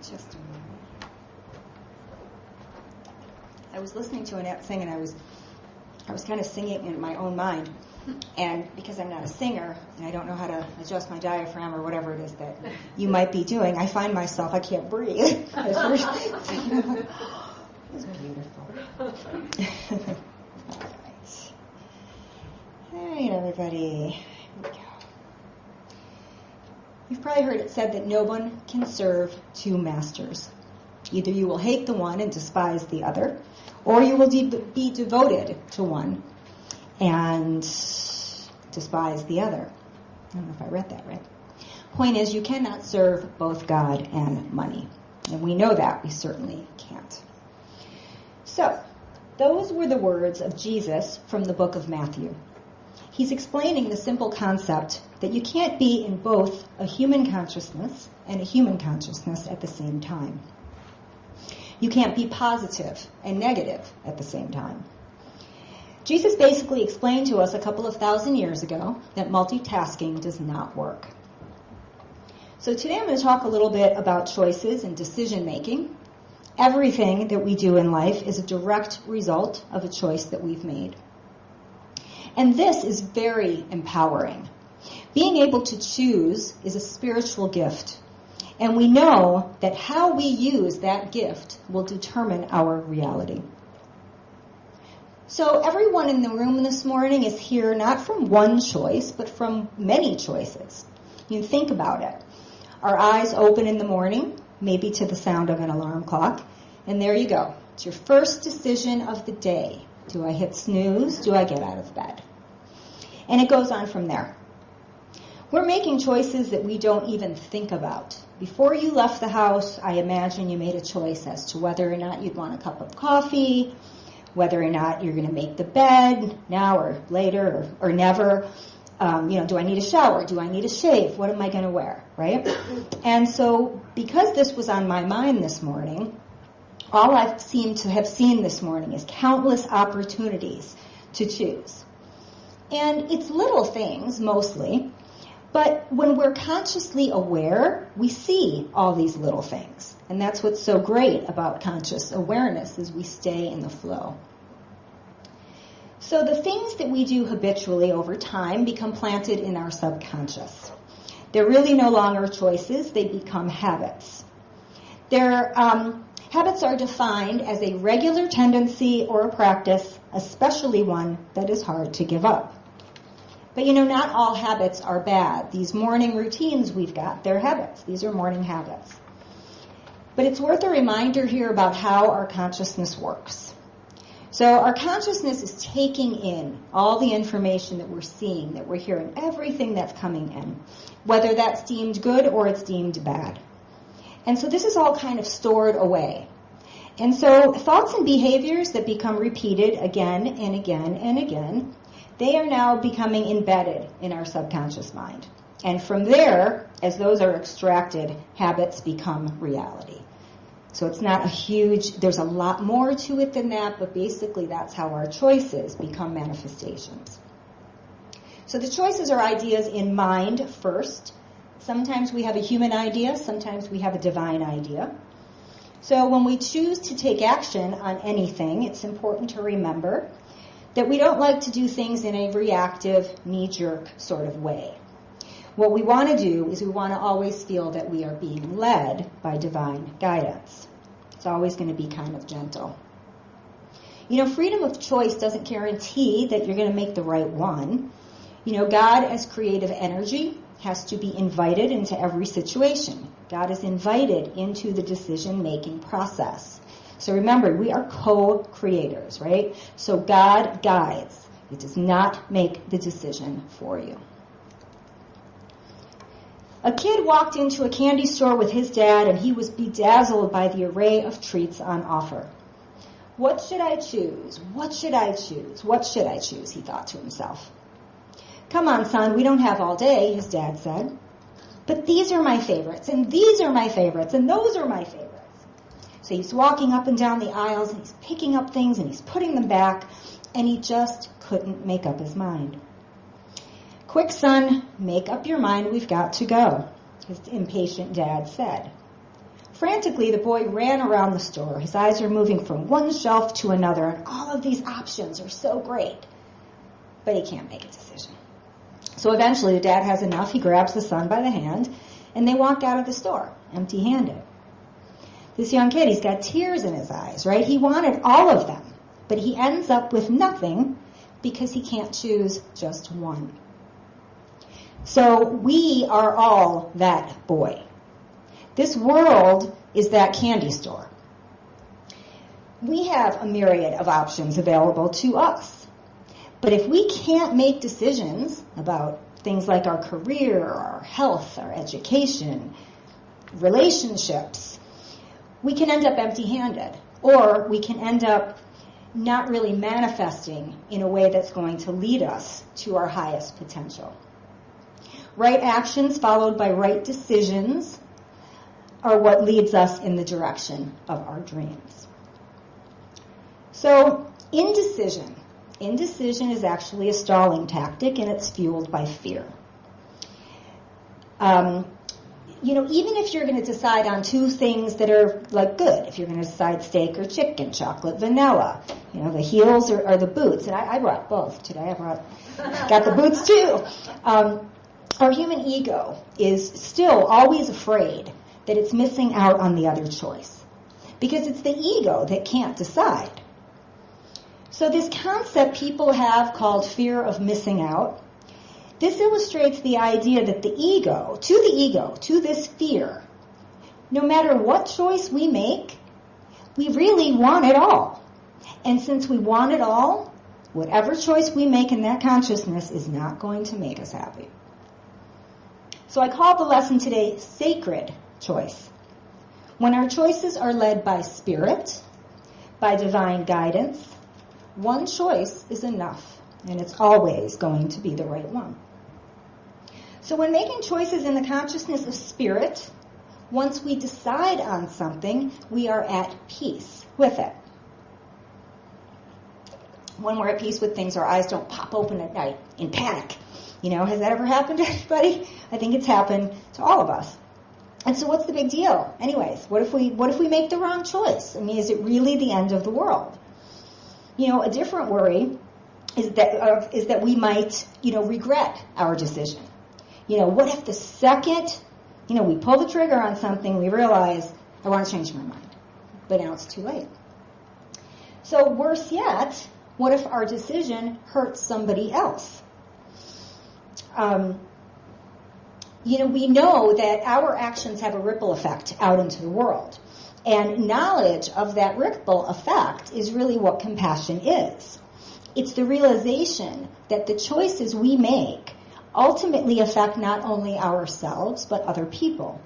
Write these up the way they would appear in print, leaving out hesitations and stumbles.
Just a moment. I was listening to Annette sing, and I was kind of singing in my own mind. And because I'm not a singer, and I don't know how to adjust my diaphragm or whatever it is that you might be doing, I find myself, I can't breathe. It's beautiful. All right, everybody. Here we go. You've probably heard it said that no one can serve two masters. Either you will hate the one and despise the other, or you will be devoted to one and despise the other. I don't know if I read that right. Point is, you cannot serve both God and money. And we know that. We certainly can't. So, those were the words of Jesus from the book of Matthew. He's explaining the simple concept that you can't be in both a human consciousness and a human consciousness at the same time. You can't be positive and negative at the same time. Jesus basically explained to us a couple of thousand years ago that multitasking does not work. So today I'm going to talk a little bit about choices and decision making. Everything that we do in life is a direct result of a choice that we've made. And this is very empowering. Being able to choose is a spiritual gift. And we know that how we use that gift will determine our reality. So everyone in the room this morning is here not from one choice, but from many choices. You think about it. Our eyes open in the morning, maybe to the sound of an alarm clock, and there you go. It's your first decision of the day. Do I hit snooze? Do I get out of bed? And it goes on from there. We're making choices that we don't even think about. Before you left the house, I imagine you made a choice as to whether or not you'd want a cup of coffee, whether or not you're going to make the bed now or later or never. Do I need a shower? Do I need a shave? What am I going to wear, right? And so because this was on my mind this morning, all I've seemed to have seen this morning is countless opportunities to choose. And it's little things, mostly. But when we're consciously aware, we see all these little things. And that's what's so great about conscious awareness, is we stay in the flow. So the things that we do habitually over time become planted in our subconscious. They're really no longer choices, they become habits. Habits are defined as a regular tendency or a practice, especially one that is hard to give up. But not all habits are bad. These morning routines we've got, they're habits. These are morning habits. But it's worth a reminder here about how our consciousness works. So our consciousness is taking in all the information that we're seeing, that we're hearing, everything that's coming in, whether that's deemed good or it's deemed bad. And so this is all kind of stored away. And so thoughts and behaviors that become repeated again and again and again, they are now becoming embedded in our subconscious mind. And from there, as those are extracted, habits become reality. So it's not there's a lot more to it than that, but basically that's how our choices become manifestations. So the choices are ideas in mind first. Sometimes we have a human idea, sometimes we have a divine idea. So when we choose to take action on anything, it's important to remember that we don't like to do things in a reactive, knee-jerk sort of way. What we want to do is we want to always feel that we are being led by divine guidance. It's always going to be kind of gentle. Freedom of choice doesn't guarantee that you're going to make the right one. God as creative energy has to be invited into every situation. God is invited into the decision-making process. So remember, we are co-creators, right? So God guides. He does not make the decision for you. A kid walked into a candy store with his dad, and he was bedazzled by the array of treats on offer. What should I choose? What should I choose? What should I choose? He thought to himself. Come on, son, we don't have all day, his dad said. But these are my favorites, and these are my favorites, and those are my favorites. So he's walking up and down the aisles, and he's picking up things, and he's putting them back, and he just couldn't make up his mind. Quick, son, make up your mind, we've got to go, his impatient dad said. Frantically, the boy ran around the store. His eyes are moving from one shelf to another, and all of these options are so great. But he can't make a decision. So eventually, the dad has enough. He grabs the son by the hand, and they walk out of the store, empty-handed. This young kid, he's got tears in his eyes, right? He wanted all of them, but he ends up with nothing because he can't choose just one. So we are all that boy. This world is that candy store. We have a myriad of options available to us. But if we can't make decisions about things like our career, our health, our education, relationships, we can end up empty-handed. Or we can end up not really manifesting in a way that's going to lead us to our highest potential. Right actions followed by right decisions are what leads us in the direction of our dreams. So, indecision. Indecision is actually a stalling tactic, and it's fueled by fear. Even if you're going to decide on two things that are like good, if you're going to decide steak or chicken, chocolate, vanilla, the heels or the boots, and I brought both today. Got the boots too. Our human ego is still always afraid that it's missing out on the other choice, because it's the ego that can't decide. So this concept people have called fear of missing out, this illustrates the idea that to this fear, no matter what choice we make, we really want it all. And since we want it all, whatever choice we make in that consciousness is not going to make us happy. So I called the lesson today Sacred Choice. When our choices are led by spirit, by divine guidance, one choice is enough, and it's always going to be the right one. So when making choices in the consciousness of spirit, once we decide on something, we are at peace with it. When we're at peace with things, our eyes don't pop open at night in panic. Has that ever happened to anybody? I think it's happened to all of us. And so what's the big deal? Anyways, what if we make the wrong choice? Is it really the end of the world? A different worry is that we might, regret our decision. What if the second, we pull the trigger on something, we realize, I want to change my mind. But now it's too late. So worse yet, what if our decision hurts somebody else? We know that our actions have a ripple effect out into the world. And knowledge of that ripple effect is really what compassion is. It's the realization that the choices we make ultimately affect not only ourselves, but other people.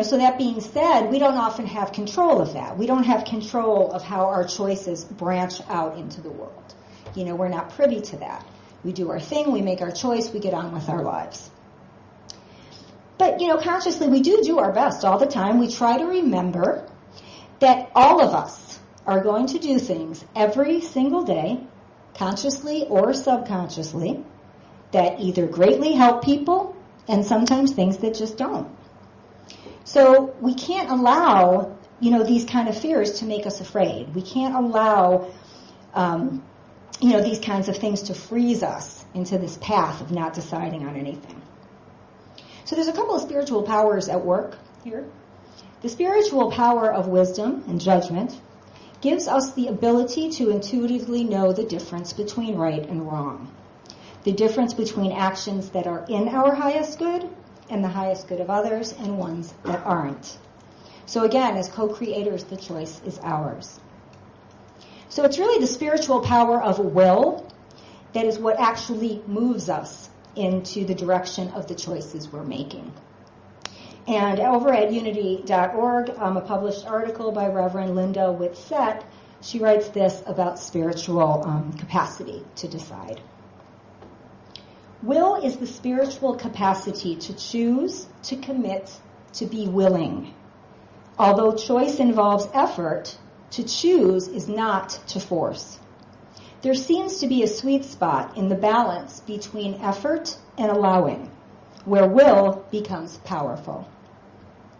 So that being said, we don't often have control of that. We don't have control of how our choices branch out into the world. We're not privy to that. We do our thing, we make our choice, we get on with our lives. But, consciously, we do our best all the time. We try to remember that all of us are going to do things every single day, consciously or subconsciously, that either greatly help people and sometimes things that just don't. So we can't allow, these kind of fears to make us afraid. We can't allow, these kinds of things to freeze us into this path of not deciding on anything. So there's a couple of spiritual powers at work here. The spiritual power of wisdom and judgment gives us the ability to intuitively know the difference between right and wrong. The difference between actions that are in our highest good and the highest good of others and ones that aren't. So again, as co-creators, the choice is ours. So it's really the spiritual power of will that is what actually moves us into the direction of the choices we're making. And over at unity.org, a published article by Reverend Linda Whitsett, she writes this about spiritual capacity to decide. Will is the spiritual capacity to choose, to commit, to be willing. Although choice involves effort, to choose is not to force. There seems to be a sweet spot in the balance between effort and allowing, where will becomes powerful.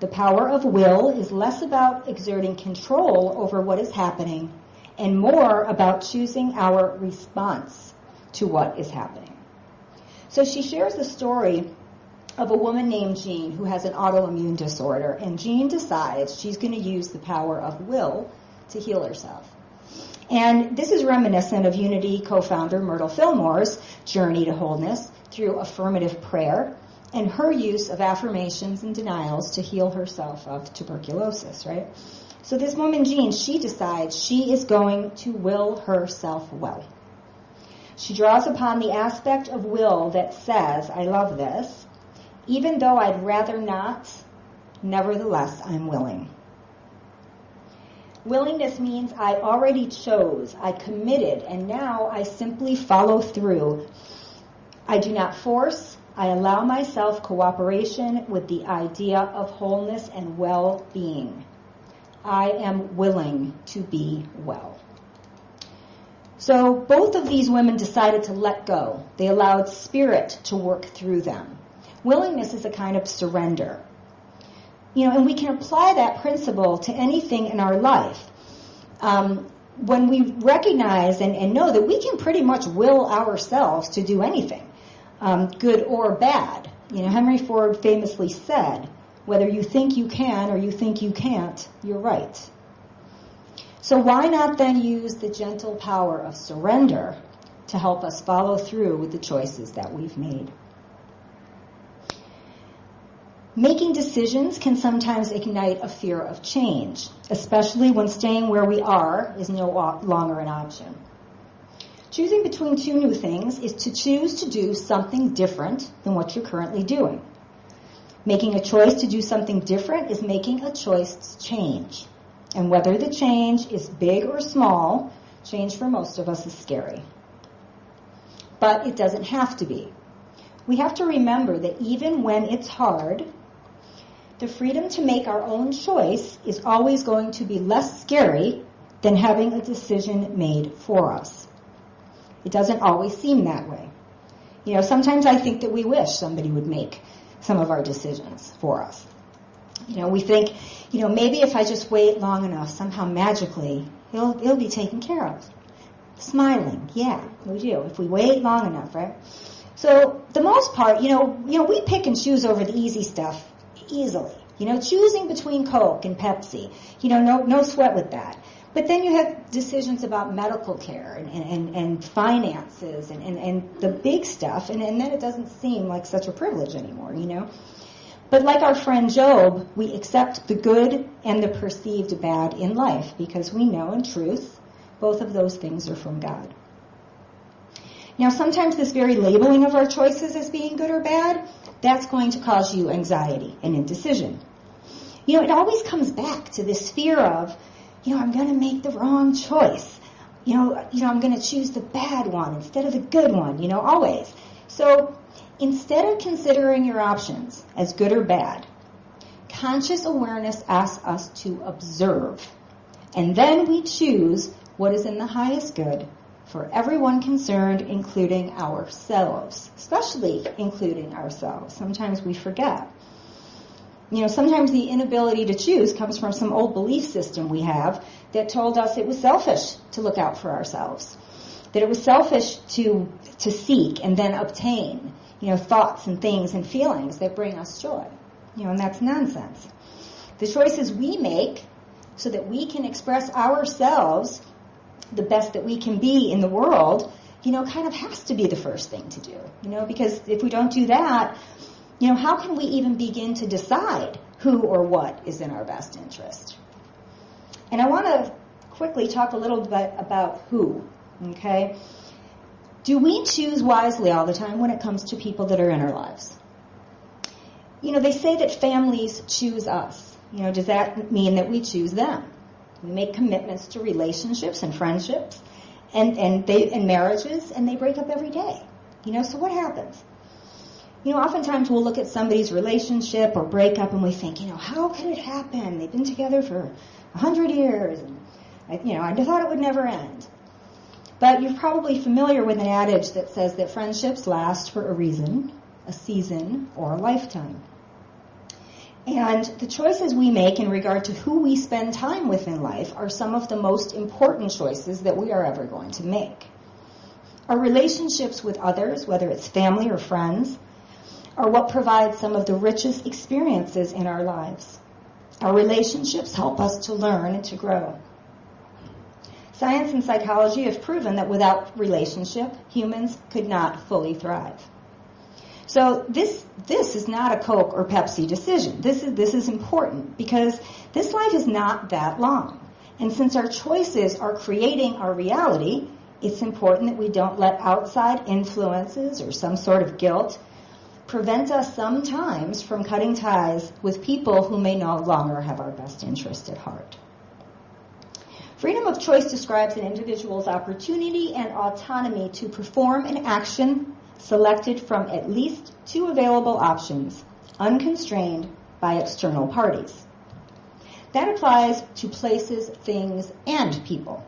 The power of will is less about exerting control over what is happening and more about choosing our response to what is happening. So she shares the story of a woman named Jean who has an autoimmune disorder, and Jean decides she's going to use the power of will to heal herself. And this is reminiscent of Unity co-founder Myrtle Fillmore's journey to wholeness through affirmative prayer and her use of affirmations and denials to heal herself of tuberculosis, right? So this woman, Jean, she decides she is going to will herself well. She draws upon the aspect of will that says, I love this, even though I'd rather not, nevertheless, I'm willing. Willingness means I already chose, I committed, and now I simply follow through. I do not force, I allow myself cooperation with the idea of wholeness and well-being. I am willing to be well. So both of these women decided to let go. They allowed spirit to work through them. Willingness is a kind of surrender. And we can apply that principle to anything in our life. When we recognize and know that we can pretty much will ourselves to do anything, good or bad. Henry Ford famously said, whether you think you can or you think you can't, you're right. So why not then use the gentle power of surrender to help us follow through with the choices that we've made? Making decisions can sometimes ignite a fear of change, especially when staying where we are is no longer an option. Choosing between two new things is to choose to do something different than what you're currently doing. Making a choice to do something different is making a choice to change. And whether the change is big or small, change for most of us is scary. But it doesn't have to be. We have to remember that even when it's hard, the freedom to make our own choice is always going to be less scary than having a decision made for us. It doesn't always seem that way. Sometimes I think that we wish somebody would make some of our decisions for us. We think, maybe if I just wait long enough, somehow magically, it'll be taken care of. Smiling, yeah, we do. If we wait long enough, right? So, the most part, we pick and choose over the easy stuff easily. Choosing between Coke and Pepsi, no sweat with that. But then you have decisions about medical care and finances and the big stuff, and then it doesn't seem like such a privilege anymore, But like our friend Job, we accept the good and the perceived bad in life because we know in truth both of those things are from God. Now, sometimes this very labeling of our choices as being good or bad, that's going to cause you anxiety and indecision. It always comes back to this fear of, I'm going to make the wrong choice. I'm going to choose the bad one instead of the good one, always. So instead of considering your options as good or bad, conscious awareness asks us to observe. And then we choose what is in the highest good for everyone concerned, including ourselves, especially including ourselves. Sometimes we forget. Sometimes the inability to choose comes from some old belief system we have that told us it was selfish to look out for ourselves, that it was selfish to seek and then obtain, thoughts and things and feelings that bring us joy. And that's nonsense. The choices we make so that we can express ourselves the best that we can be in the world, kind of has to be the first thing to do, because if we don't do that, how can we even begin to decide who or what is in our best interest? And I want to quickly talk a little bit about who, okay? Do we choose wisely all the time when it comes to people that are in our lives? They say that families choose us. Does that mean that we choose them? We make commitments to relationships and friendships and marriages, and they break up every day. So what happens? Oftentimes we'll look at somebody's relationship or breakup and we think, how could it happen? They've been together for 100 years, and I thought it would never end. But you're probably familiar with an adage that says that friendships last for a reason, a season, or a lifetime. And the choices we make in regard to who we spend time with in life are some of the most important choices that we are ever going to make. Our relationships with others, whether it's family or friends, are what provides some of the richest experiences in our lives. Our relationships help us to learn and to grow. Science and psychology have proven that without relationship, humans could not fully thrive. So this is not a Coke or Pepsi decision. This is important because this life is not that long. And since our choices are creating our reality, it's important that we don't let outside influences or some sort of guilt prevent us sometimes from cutting ties with people who may no longer have our best interest at heart. Freedom of choice describes an individual's opportunity and autonomy to perform an action selected from at least 2 available options, unconstrained by external parties. That applies to places, things, and people.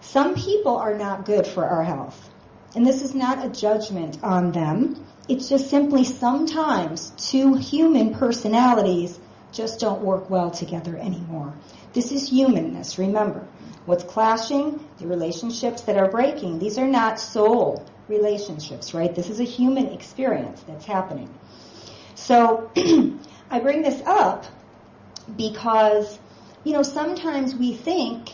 Some people are not good for our health, and this is not a judgment on them. It's just simply sometimes 2 human personalities just don't work well together anymore. This is humanness, remember. What's clashing? The relationships that are breaking. These are not soul relationships, right? This is a human experience that's happening. So I bring this up because, sometimes we think,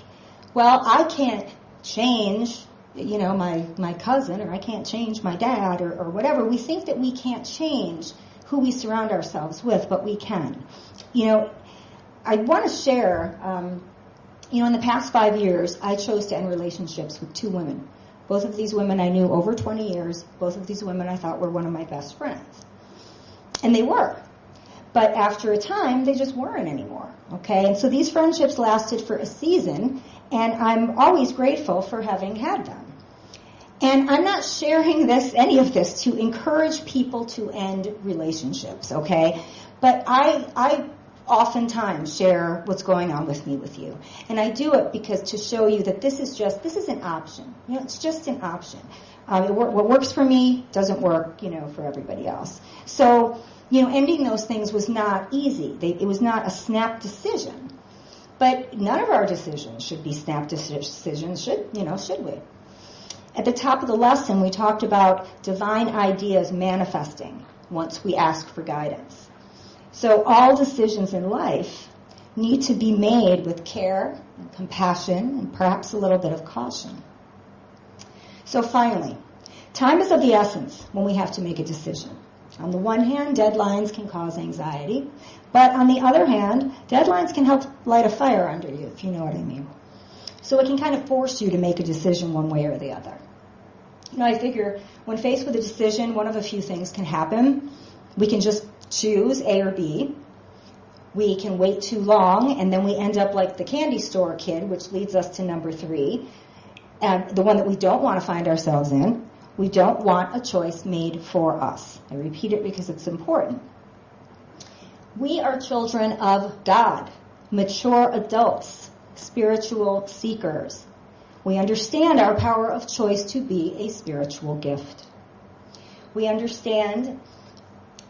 well, I can't change, my cousin, or I can't change my dad, or whatever. We think that we can't change who we surround ourselves with, but we can. I want to share, in the past 5 years, I chose to end relationships with 2 women. Both of these women I knew over 20 years. Both of these women I thought were one of my best friends. And they were. But after a time, they just weren't anymore. Okay? And so these friendships lasted for a season, and I'm always grateful for having had them. And I'm not sharing any of this to encourage people to end relationships, okay? But I oftentimes share what's going on with me with you. And I do it because to show you that this is an option. It's just an option. What works for me doesn't work, for everybody else. So, ending those things was not easy. It was not a snap decision. But none of our decisions should be snap decisions, should we? At the top of the lesson, we talked about divine ideas manifesting once we ask for guidance. So all decisions in life need to be made with care and compassion and perhaps a little bit of caution. So finally, time is of the essence when we have to make a decision. On the one hand, deadlines can cause anxiety, but on the other hand, deadlines can help light a fire under you, if you know what I mean. So it can kind of force you to make a decision one way or the other. I figure when faced with a decision, one of a few things can happen. We can just choose A or B. We can wait too long, and then we end up like the candy store kid, which leads us to number 3, and the one that we don't want to find ourselves in. We don't want a choice made for us. I repeat it because it's important. We are children of God, mature adults, spiritual seekers. We understand our power of choice to be a spiritual gift. We understand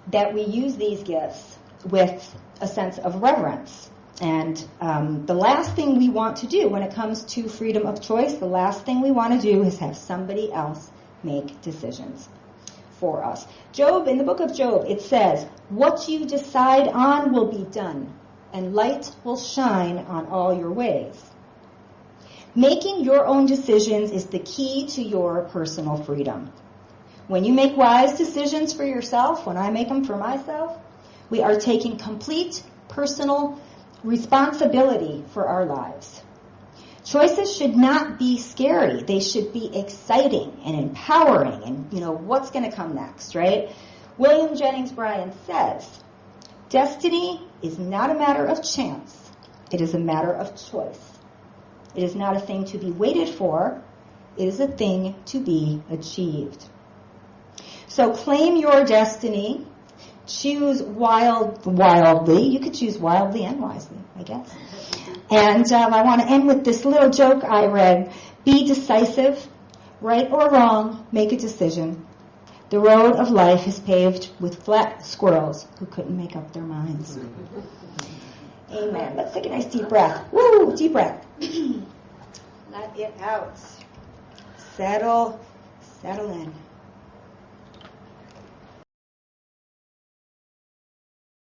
that we use these gifts with a sense of reverence. And the last thing we want to do when it comes to freedom of choice, the last thing we want to do is have somebody else make decisions for us. In the book of Job, it says, what you decide on will be done, and light will shine on all your ways. Making your own decisions is the key to your personal freedom. When you make wise decisions for yourself, when I make them for myself, we are taking complete personal responsibility for our lives. Choices should not be scary. They should be exciting and empowering and, what's going to come next, right? William Jennings Bryan says, destiny is not a matter of chance. It is a matter of choice. It is not a thing to be waited for. It is a thing to be achieved. So claim your destiny. Choose wildly. You could choose wildly and wisely, I guess. And I want to end with this little joke I read. Be decisive. Right or wrong, make a decision. The road of life is paved with flat squirrels who couldn't make up their minds. Amen. Let's take a nice deep breath. Woo! Deep breath. Let it out. Settle in.